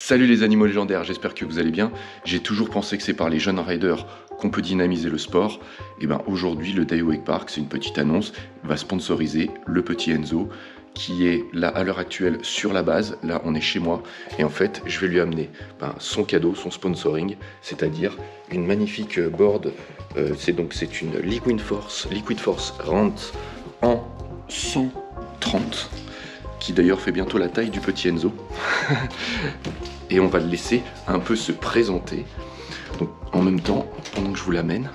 Salut les animaux légendaires, j'espère que vous allez bien. J'ai toujours pensé que c'est par les jeunes riders qu'on peut dynamiser le sport. Et bien aujourd'hui, le Dayu Wake Park, c'est une petite annonce, va sponsoriser le petit Enzo, qui est là à l'heure actuelle sur la base. Là, on est chez moi. Et en fait, je vais lui amener son cadeau, son sponsoring, c'est-à-dire une magnifique board. C'est une Liquid Force Rant en 130. Qui d'ailleurs fait bientôt la taille du petit Enzo. Et on va le laisser un peu se présenter. Donc en même temps, pendant que je vous l'amène,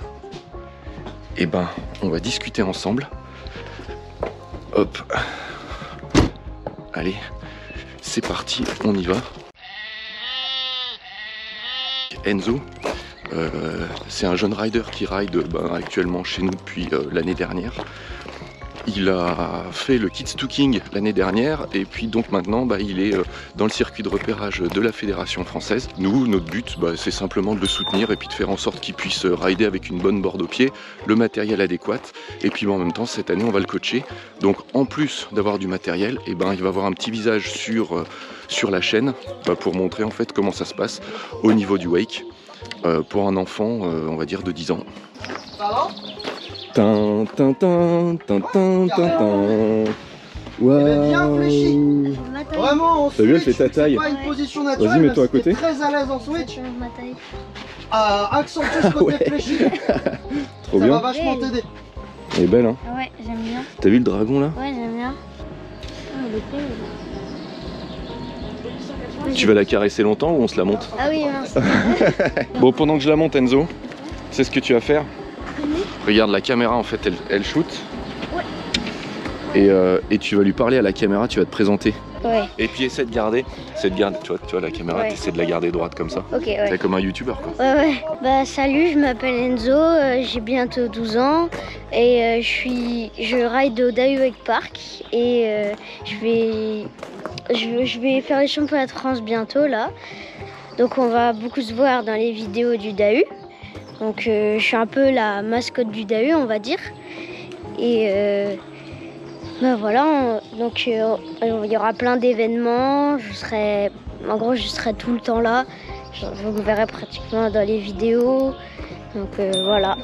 on va discuter ensemble. Hop. Allez, c'est parti, on y va. Enzo, c'est un jeune rider qui ride actuellement chez nous depuis l'année dernière. Il a fait le Kids to King l'année dernière et puis donc maintenant il est dans le circuit de repérage de la Fédération française. Nous, notre but c'est simplement de le soutenir et puis de faire en sorte qu'il puisse rider avec une bonne board au pied, le matériel adéquat et puis en même temps cette année on va le coacher. Donc en plus d'avoir du matériel, il va avoir un petit visage sur la chaîne pour montrer en fait comment ça se passe au niveau du wake pour un enfant on va dire de 10 ans. Wow. Bien fléchi. Vraiment, t'as vu, elle fait ta taille. Pas une position naturelle. Vas-y, mets-toi à côté. Très à l'aise en switch. Accentue ce côté fléchi. Trop ça bien. va vachement t'aider. Elle est belle, hein. Ouais, j'aime bien. T'as vu le dragon là? Ouais, j'aime bien. Tu vas la caresser longtemps ou on se la monte? Ah oui, mince. Bon, pendant que je la monte, Enzo, c'est ce que tu vas faire. Regarde, la caméra en fait elle shoot. Ouais. Et tu vas lui parler à la caméra, tu vas te présenter. Ouais. Et puis essaie de garder, tu vois la caméra, ouais. Essaies de la garder droite comme ça. Ok, ouais. C'est comme un youtubeur quoi. Ouais. Salut, je m'appelle Enzo, j'ai bientôt 12 ans et je ride au Dayu Wake Park et je vais faire les championnats de France bientôt là. Donc on va beaucoup se voir dans les vidéos du Dayu. Donc je suis un peu la mascotte du Dayu on va dire. Et voilà, donc il y aura plein d'événements, je serai tout le temps là. Vous verrez pratiquement dans les vidéos. Donc voilà.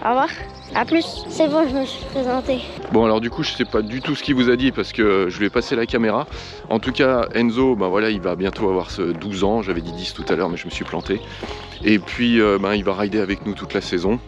Au revoir. A plus. C'est bon, je me suis présenté. Bon alors du coup je sais pas du tout ce qu'il vous a dit parce que je lui ai passé la caméra. En tout cas Enzo, il va bientôt avoir 12 ans. J'avais dit 10 tout à l'heure mais je me suis planté. Et puis il va rider avec nous toute la saison.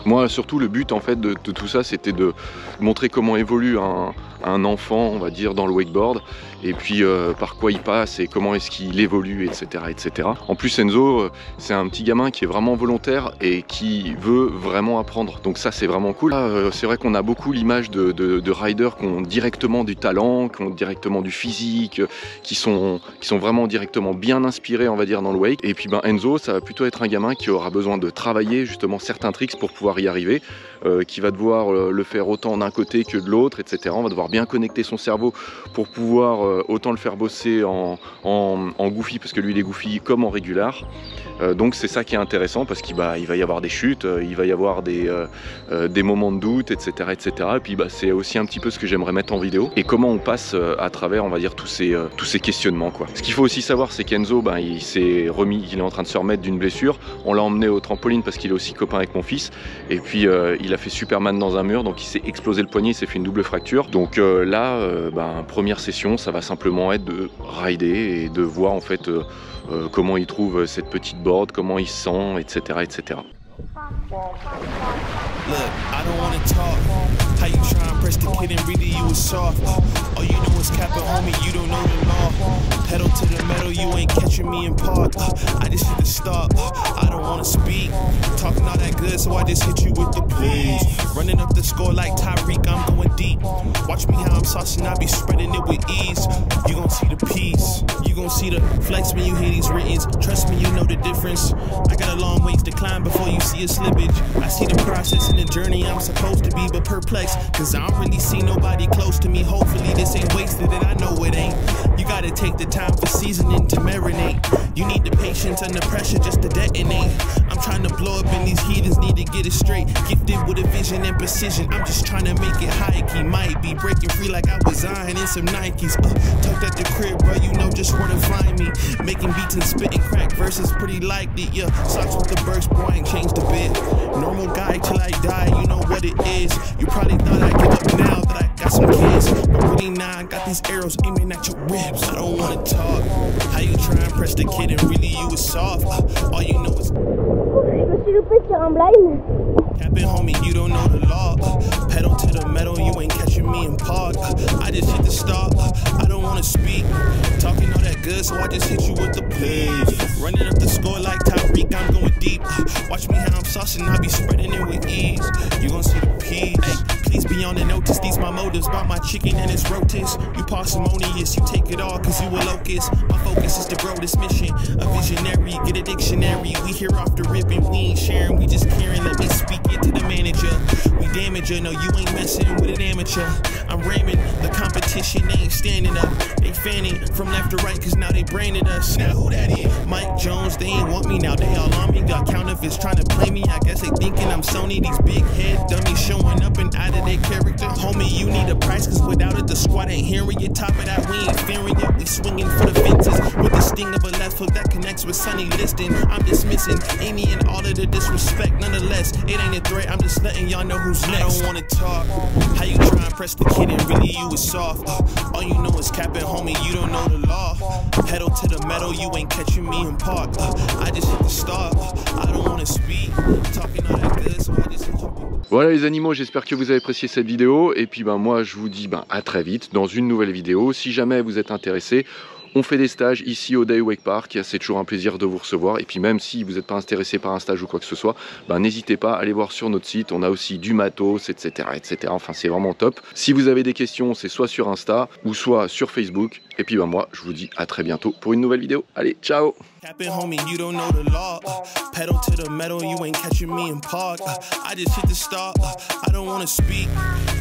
Moi surtout le but en fait de tout ça c'était de montrer comment évolue un enfant on va dire dans le wakeboard et puis par quoi il passe et comment est-ce qu'il évolue etc. En plus Enzo c'est un petit gamin qui est vraiment volontaire et qui veut vraiment apprendre donc ça c'est vraiment cool. C'est vrai qu'on a beaucoup l'image de riders qui ont directement du talent, qui ont directement du physique, qui sont vraiment directement bien inspirés on va dire dans le wake et puis Enzo ça va plutôt être un gamin qui aura besoin de travailler justement certains tricks pour pouvoir y arriver, qui va devoir le faire autant d'un côté que de l'autre, etc. On va devoir bien connecter son cerveau pour pouvoir autant le faire bosser en goofy, parce que lui il est goofy comme en régular. Donc c'est ça qui est intéressant parce qu'il va y avoir des chutes, il va y avoir des moments de doute, etc. Et puis c'est aussi un petit peu ce que j'aimerais mettre en vidéo et comment on passe à travers on va dire tous ces questionnements quoi. Ce qu'il faut aussi savoir c'est qu'Enzo il s'est remis, il est en train de se remettre d'une blessure. On l'a emmené au trampoline parce qu'il est aussi copain avec mon fils et puis il a fait Superman dans un mur donc il s'est explosé le poignet, il s'est fait une double fracture. Donc là première session ça va simplement être de rider et de voir en fait comment il trouve cette petite board, comment il se sent, etc. Look, I don't wanna talk. How you try and press the kid and really you was soft. All you know is capping, homie, you don't know the law. Pedal to the metal, you ain't catching me in park. I just hit the stop. I don't wanna speak. Talking all that good, so I just hit you with the please. Running up the score like Tyreek, I'm going deep. Watch me how I'm saucing, I be spreading it with ease. You gon' see the peace. You gon' see the flex when you hear these writtens. Trust me, you know the difference. I got a long ways to climb before you see a slippage. I see the process and the journey I'm supposed to be, but perplexed. Cause I don't really see nobody close to me. Hopefully this ain't wasted and I know it ain't. You gotta take the time for seasoning to marinate. You need the patience and the pressure just to detonate. I'm trying to blow up and these heathens need to get it straight. Gifted with a vision and precision, I'm just trying to make it high key. Might be breaking free like I was Zion in some Nikes. Tucked at the crib, bro, you know just where to find me. Making beats and spitting crack verses pretty likely, yeah. Socks with the burst, boy, I ain't changed a bit. Normal guy till I die, you know what it is. You probably thought I'd give up now that I got some kids, but really nah, I got these arrows aiming at your ribs. I don't wanna talk. How you try and press the kid and really you was soft. All you know is Je me suis loupé sur un blind. capping, homie, you don't know the law. Pedal to the metal, you ain't catching me in park. I just hit the start. I don't wanna speak. Talking all that good, so I just hit you with the plays. Running up the score like Tyreek, I'm going deep. Watch me how I'm saucing, I be spreading it with ease. You gon' see the peas. Hey, please be on the notice, these my motives. Bought my chicken and it's rotis. You parsimonious, you take it all cause you a locust. My focus is to grow this mission. A visionary, get a dictionary. We here off the rip and we ain't sharing, we just caring. Let me speak it to the manager. We damage her, no you ain't messing with an amateur. I'm ramming, the competition ain't standing up. They fanning from left to right cause now they branded us. Now who that is? Mike Jones, they ain't want me now, they all on me. Got counterfeits trying to play me, I guess they thinking I'm Sony. These big head dummies showing up and out of their character. Homie, you need a price cause without it the squad ain't hearing you. Top of that, we ain't fearing you. We swinging for the fences with the sting of a left hook that connects with Sonny Liston. I'm dismissing any and all of the disrespect. Nonetheless, it ain't a threat, I'm just letting y'all know who's next. I don't wanna talk. How you try and press the kid and really you was soft. All you know is capping, homie, you don't know the law. Pedal to the metal, you ain't catching me in park. I just hit the start. I don't wanna speak. Talking all that good, so I just hit you. Voilà les animaux, j'espère que vous avez apprécié cette vidéo. Et puis moi je vous dis à très vite dans une nouvelle vidéo. Si jamais vous êtes intéressés, on fait des stages ici au Day Wake Park, c'est toujours un plaisir de vous recevoir. Et puis même si vous n'êtes pas intéressé par un stage ou quoi que ce soit, n'hésitez pas à aller voir sur notre site, on a aussi du matos, etc. Enfin c'est vraiment top. Si vous avez des questions, c'est soit sur Insta ou soit sur Facebook. Et puis moi je vous dis à très bientôt pour une nouvelle vidéo. Allez, ciao! Capping, homie, you don't know the law. Pedal to the metal, you ain't catching me in park. I just hit the start. I don't wanna speak.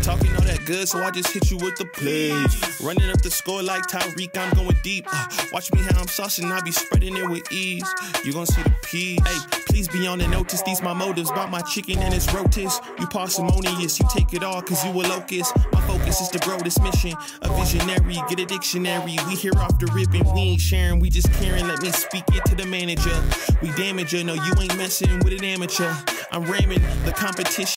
Talking all that good, so I just hit you with the plays. Running up the score like Tyreek, I'm going deep. Watch me how I'm saucing, I be spreading it with ease. You gon' see the peas. Hey, please be on the notice, these my motives. Bought my chicken and it's rotis. You parsimonious, you take it all cause you a locust. My focus is to grow this mission. A visionary, get a dictionary. We here off the rip and we ain't sharing, we just caring. Let me speak it to the manager. We damage her, no you ain't messing with an amateur. I'm ramming the competition.